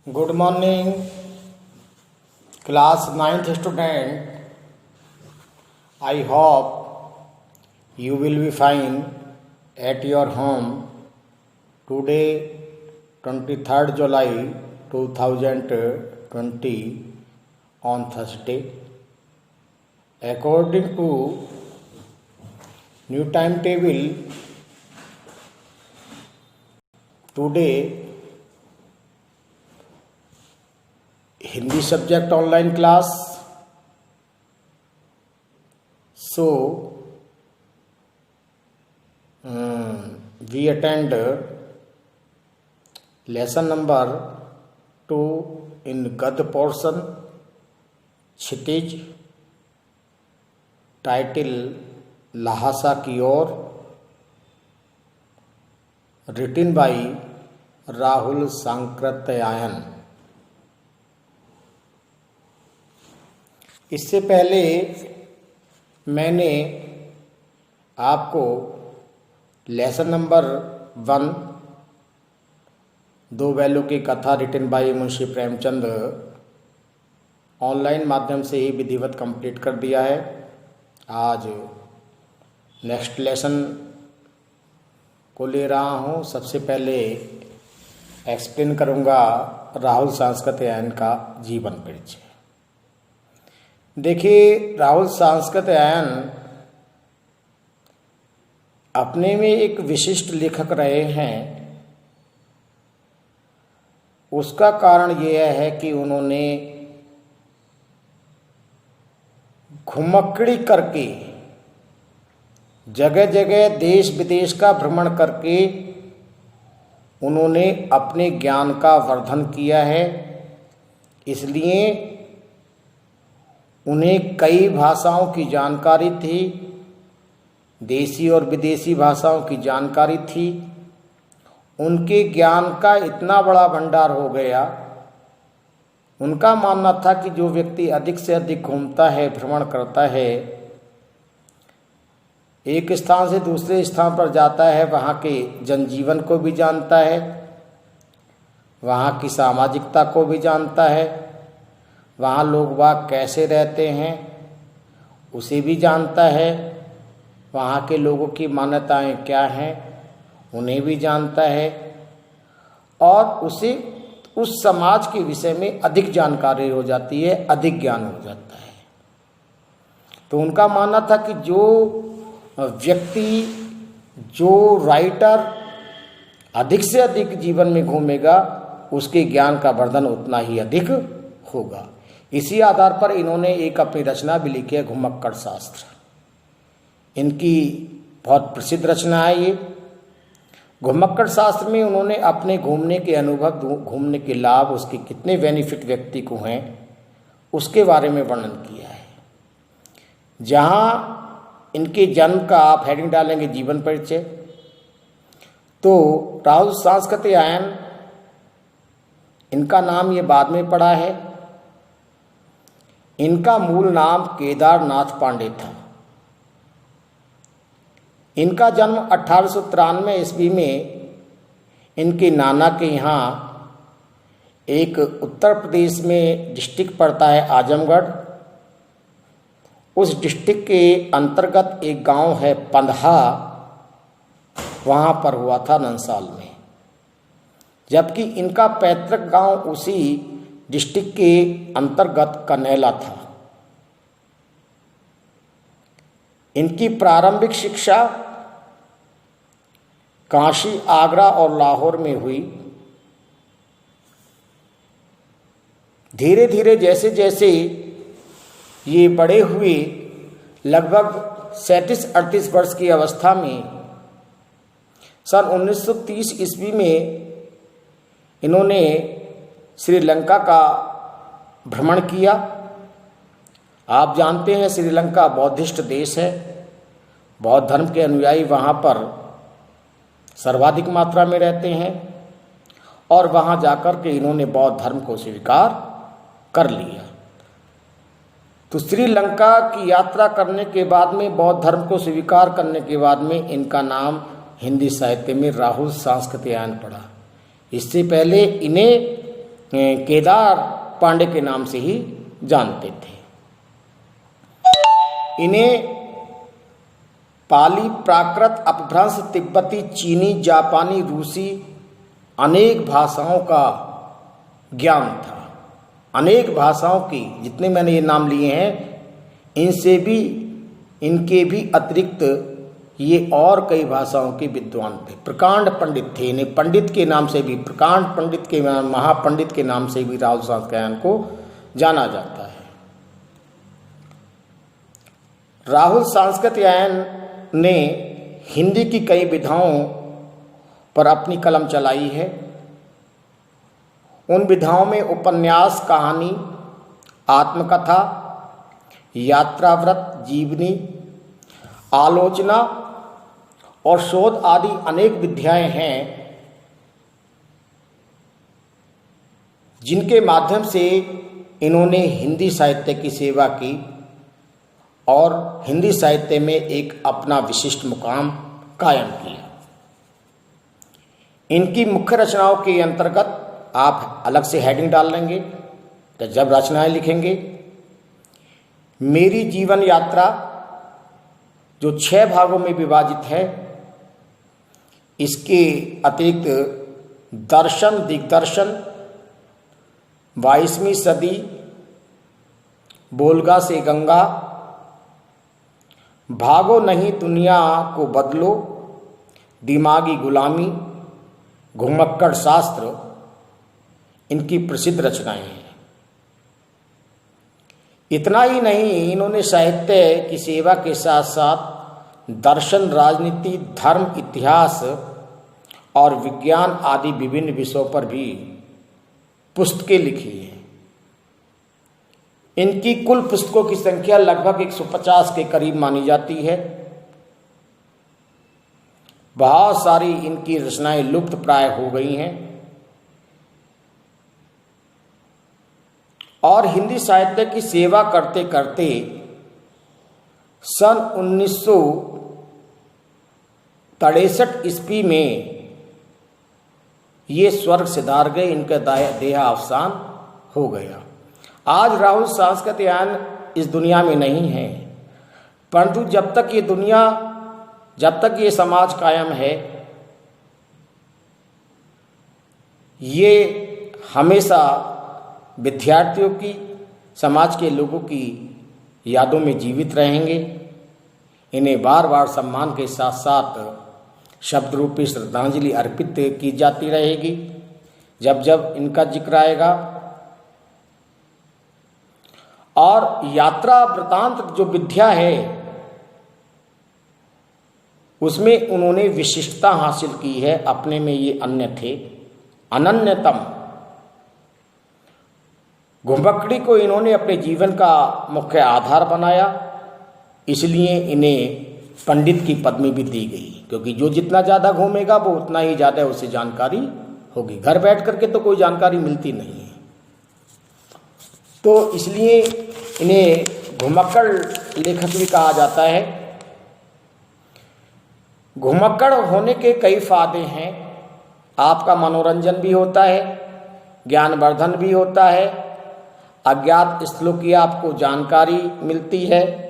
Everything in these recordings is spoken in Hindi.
Good morning, class 9th student. I hope you will be fine at your home. Today, 23rd July 2020 on Thursday. According to new timetable, today Hindi subject online class. So we attend lesson number 2 in Gad portion, Kshitij, title Lahasa ki Or, written by Rahul Sankratyayan. इससे पहले मैंने आपको लेसन नंबर 1 दो बैलों की कथा written by Munshi Premchand online माध्यम से ही विधिवत कंप्लीट कर दिया है। आज नेक्स्ट लेसन को ले रहा हूँ। सबसे पहले एक्सप्लेन करूँगा राहुल सांस्कृत्यायन का जीवन परिचय। देखिए, राहुल सांस्कृत्यायन अपने में एक विशिष्ट लेखक रहे हैं। उसका कारण यह है कि उन्होंने घुमक्कड़ी करके जगह जगह देश विदेश का भ्रमण करके उन्होंने अपने ज्ञान का वर्धन किया है। इसलिए उन्हें कई भाषाओं की जानकारी थी, देसी और विदेशी भाषाओं की जानकारी थी। उनके ज्ञान का इतना बड़ा भंडार हो गया। उनका मानना था कि जो व्यक्ति अधिक से अधिक घूमता है, भ्रमण करता है, एक स्थान से दूसरे स्थान पर जाता है, वहाँ के जनजीवन को भी जानता है, वहाँ की सामाजिकता को भी जानता है, वहाँ लोग बाग कैसे रहते हैं उसे भी जानता है, वहाँ के लोगों की मान्यताएं क्या हैं उन्हें भी जानता है, और उसे उस समाज के विषय में अधिक जानकारी हो जाती है, अधिक ज्ञान हो जाता है। तो उनका मानना था कि जो व्यक्ति, जो राइटर अधिक से अधिक जीवन में घूमेगा उसके ज्ञान का वर्धन उतना ही अधिक होगा। इसी आधार पर इन्होंने एक अपनी रचना भी लिखी है, घुमक्कड़ शास्त्र। इनकी बहुत प्रसिद्ध रचना है ये। घुमक्कड़ शास्त्र में उन्होंने अपने घूमने के अनुभव, घूमने के लाभ, उसके कितने बेनिफिट व्यक्ति को हैं उसके बारे में वर्णन किया है। जहाँ इनके जन्म का आप हेडिंग डालेंगे जीवन परिचय, तो राहुल सांस्कृत्यायन इनका नाम ये बाद में पड़ा है। इनका मूल नाम केदारनाथ पांडे था। इनका जन्म 1893 ईस्वी में इनके नाना के यहाँ, एक उत्तर प्रदेश में डिस्ट्रिक्ट पड़ता है आजमगढ़, उस डिस्ट्रिक्ट के अंतर्गत एक गांव है पंधा, वहाँ पर हुआ था नंसाल में। जबकि इनका पैतृक गांव उसी डिस्ट्रिक्ट के अंतर्गत कन्हैला था। इनकी प्रारंभिक शिक्षा काशी, आगरा और लाहौर में हुई। धीरे धीरे जैसे जैसे ये बड़े हुए, लगभग 37-38 वर्ष की अवस्था में सन 1930 ईस्वी में इन्होंने श्रीलंका का भ्रमण किया। आप जानते हैं श्रीलंका बौद्धिस्ट देश है। बौद्ध धर्म के अनुयायी वहाँ पर सर्वाधिक मात्रा में रहते हैं, और वहाँ जाकर के इन्होंने बौद्ध धर्म को स्वीकार कर लिया। तो श्रीलंका की यात्रा करने के बाद में, बौद्ध धर्म को स्वीकार करने के बाद में, इनका नाम हिंदी साहित्य में राहुल सांस्कृत्यायन पड़ा। इससे पहले इन्हें केदार पांडे के नाम से ही जानते थे। इन्हें पाली, प्राकृत, अपभ्रंश, तिब्बती, चीनी, जापानी, रूसी अनेक भाषाओं का ज्ञान था। अनेक भाषाओं की, जितने मैंने ये नाम लिए हैं, इनसे भी, इनके भी अतिरिक्त ये और कई भाषाओं के विद्वान थे। प्रकांड पंडित थे। इन्हें पंडित के नाम से भी, प्रकांड पंडित के, महापंडित के नाम से भी राहुल सांस्कृत्यायन को जाना जाता है। राहुल सांस्कृत्यायन ने हिंदी की कई विधाओं पर अपनी कलम चलाई है। उन विधाओं में उपन्यास, कहानी, आत्मकथा, यात्राव्रत, जीवनी, आलोचना और शोध आदि अनेक विधाएं हैं, जिनके माध्यम से इन्होंने हिंदी साहित्य की सेवा की और हिंदी साहित्य में एक अपना विशिष्ट मुकाम कायम किया। इनकी मुख्य रचनाओं के अंतर्गत आप अलग से हेडिंग डाल लेंगे तो जब रचनाएं लिखेंगे, मेरी जीवन यात्रा जो 6 भागों में विभाजित है, इसके अतिरिक्त दर्शन, दिग्दर्शन, 22वीं सदी, बोलगा से गंगा, भागो नहीं दुनिया को बदलो, दिमागी गुलामी, घुमक्कड़ शास्त्र, इनकी प्रसिद्ध रचनाएं हैं। इतना ही नहीं, इन्होंने साहित्य की सेवा के साथ साथ दर्शन, राजनीति, धर्म, इतिहास और विज्ञान आदि विभिन्न विषयों पर भी पुस्तकें लिखी हैं। इनकी कुल पुस्तकों की संख्या लगभग 150 के करीब मानी जाती है। बहुत सारी इनकी रचनाएं लुप्त प्राय हो गई हैं और हिंदी साहित्य की सेवा करते करते सन 1963 ईस्वी में ये स्वर्ग सिधार गए। इनका देहावसान हो गया। आज राहुल सांस्कृत्यायन इस दुनिया में नहीं है, परंतु जब तक ये समाज कायम है, ये हमेशा विद्यार्थियों की, समाज के लोगों की यादों में जीवित रहेंगे। इन्हें बार बार सम्मान के साथ साथ शब्द रूपी श्रद्धांजलि अर्पित की जाती रहेगी जब जब इनका जिक्र आएगा। और यात्रा वृतांत जो विद्या है, उसमें उन्होंने विशिष्टता हासिल की है। अपने में ये अन्य थे, अनन्यतम। घुमक्कड़ी को इन्होंने अपने जीवन का मुख्य आधार बनाया, इसलिए इन्हें पंडित की पदवी भी दी गई, क्योंकि जो जितना ज़्यादा घूमेगा वो उतना ही ज़्यादा उसे जानकारी होगी। घर बैठ करके तो कोई जानकारी मिलती नहीं है, तो इसलिए इन्हें घुमक्कड़ लेखक भी कहा जाता है। घुमक्कड़ होने के कई फायदे हैं। आपका मनोरंजन भी होता है, ज्ञानवर्धन भी होता है, अज्ञात स्थलों की आपको जानकारी मिलती है।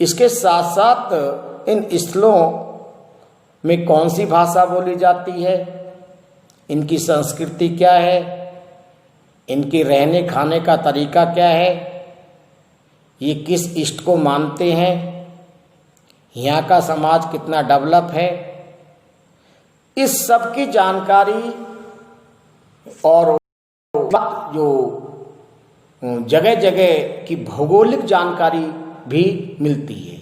इसके साथ साथ इन स्थलों में कौन सी भाषा बोली जाती है, इनकी संस्कृति क्या है, इनके रहने खाने का तरीका क्या है, ये किस इष्ट को मानते हैं, यहाँ का समाज कितना डेवलप है, इस सब की जानकारी और जो जगह जगह की भौगोलिक जानकारी भी मिलती है।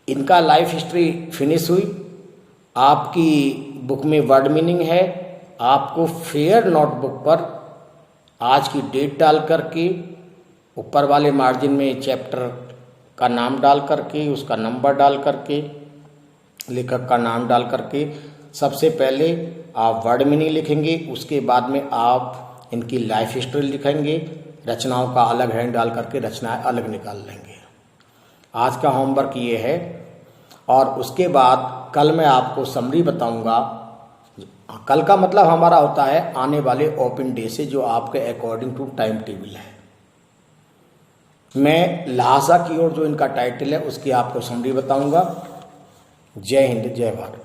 इनका लाइफ हिस्ट्री फिनिश हुई। आपकी बुक में वर्ड मीनिंग है। आपको फेयर नोटबुक पर आज की डेट डाल करके, ऊपर वाले मार्जिन में चैप्टर का नाम डाल करके, उसका नंबर डाल करके, लेखक का नाम डाल करके सबसे पहले आप वर्ड मीनिंग लिखेंगे, उसके बाद में आप इनकी लाइफ हिस्ट्री लिखेंगे, रचनाओं का अलग हैंड डाल करके रचनाएं अलग निकाल लेंगे। आज का होमवर्क ये है और उसके बाद कल मैं आपको समरी बताऊंगा कल का मतलब हमारा होता है आने वाले ओपन डे से, जो आपके अकॉर्डिंग टू टाइम टेबल है। मैं लहाजा की ओर जो इनका टाइटल है उसकी आपको समरी बताऊंगा। जय हिंद, जय भारत।